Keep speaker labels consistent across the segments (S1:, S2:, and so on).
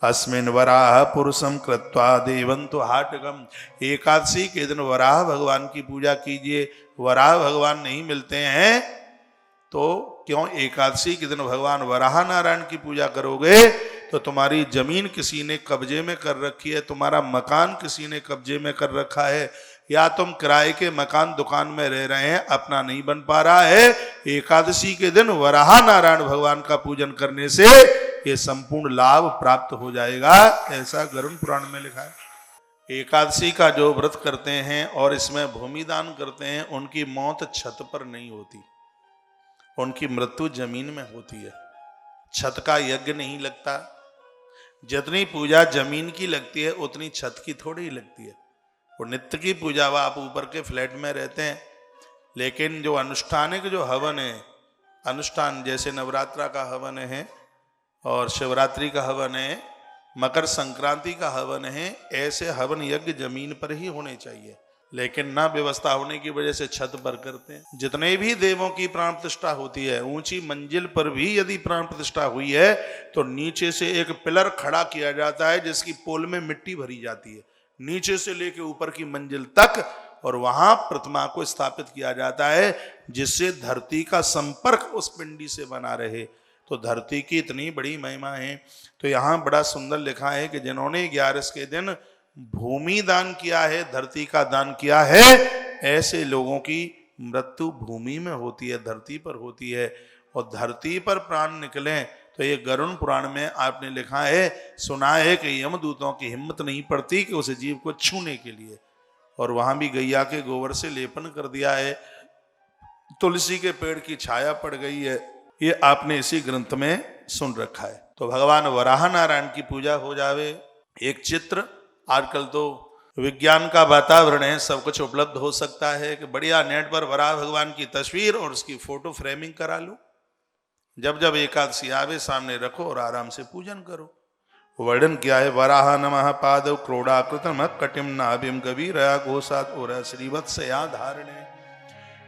S1: अस्मिन् वराह पुरुषम कृत्वा देवंतु हाटकम। एकादशी के दिन वराह भगवान की पूजा कीजिए। वराह भगवान नहीं मिलते हैं तो क्यों एकादशी के दिन भगवान वराह नारायण की पूजा करोगे? तो तुम्हारी जमीन किसी ने कब्जे में कर रखी है, तुम्हारा मकान किसी ने कब्जे में कर रखा है, या तुम किराए के मकान दुकान में रह रहे हैं, अपना नहीं बन पा रहा है। एकादशी के दिन वराह नारायण भगवान का पूजन करने से ये संपूर्ण लाभ प्राप्त हो जाएगा, ऐसा गरुड़ पुराण में लिखा है। एकादशी का जो व्रत करते हैं और इसमें भूमि दान करते हैं, उनकी मौत छत पर नहीं होती, उनकी मृत्यु जमीन में होती है। छत का यज्ञ नहीं लगता। जितनी पूजा जमीन की लगती है उतनी छत की थोड़ी ही लगती है। और नित्य की पूजा वह आप ऊपर के फ्लैट में रहते हैं, लेकिन जो अनुष्ठानिक जो हवन है, अनुष्ठान जैसे नवरात्रा का हवन है और शिवरात्रि का हवन है, मकर संक्रांति का हवन है, ऐसे हवन यज्ञ जमीन पर ही होने चाहिए, लेकिन ना व्यवस्था होने की वजह से छत पर करते हैं। जितने भी देवों की प्राण प्रतिष्ठा होती है, ऊंची मंजिल पर भी यदि प्राण प्रतिष्ठा हुई है तो नीचे से एक पिलर खड़ा किया जाता है जिसकी पोल में मिट्टी भरी जाती है, नीचे से लेके ऊपर की मंजिल तक, और वहां प्रतिमा को स्थापित किया जाता है जिससे धरती का संपर्क उस पिंडी से बना रहे। तो धरती की इतनी बड़ी महिमा है। तो यहाँ बड़ा सुंदर लिखा है कि जिन्होंने 11 के दिन भूमि दान किया है, धरती का दान किया है, ऐसे लोगों की मृत्यु भूमि में होती है, धरती पर होती है। और धरती पर प्राण निकले तो ये गरुड़ पुराण में आपने लिखा है, सुना है कि यमदूतों की हिम्मत नहीं पड़ती कि उस जीव को छूने के लिए, और वहां भी गैया के गोबर से लेपन कर दिया है, तुलसी के पेड़ की छाया पड़ गई है, ये आपने इसी ग्रंथ में सुन रखा है। तो भगवान वराह नारायण की पूजा हो जावे। एक चित्र, आजकल तो विज्ञान का वातावरण है, सब कुछ उपलब्ध हो सकता है कि बढ़िया नेट पर वराह भगवान की तस्वीर और उसकी फोटो फ्रेमिंग करा लो, जब जब एकादशी आवे सामने रखो और आराम से पूजन करो। वर्णन किया है, वराह नमः पादव क्रोडाकृतम कटिम नाभिम कबीरया घोषात और श्रीवत्सया धारणे।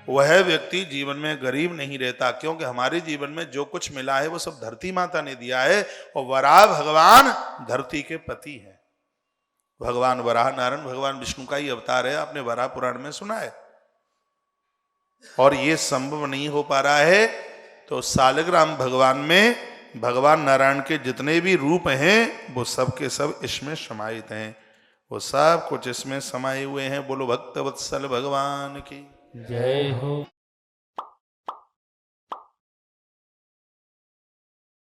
S1: वह व्यक्ति जीवन में गरीब नहीं रहता, क्योंकि हमारे जीवन में जो कुछ मिला है वो सब धरती माता ने दिया है, और वराह भगवान धरती के पति हैं। भगवान वराह नारायण भगवान विष्णु का ही अवतार है, आपने वराह पुराण में सुना है। और ये संभव नहीं हो पा रहा है तो सालग्राम भगवान में भगवान नारायण के जितने भी रूप हैं वो सब के सब इसमें समाहित हैं, वो सब कुछ इसमें समाये हुए हैं। बोलो भक्त वत्सल भगवान की
S2: जय हो।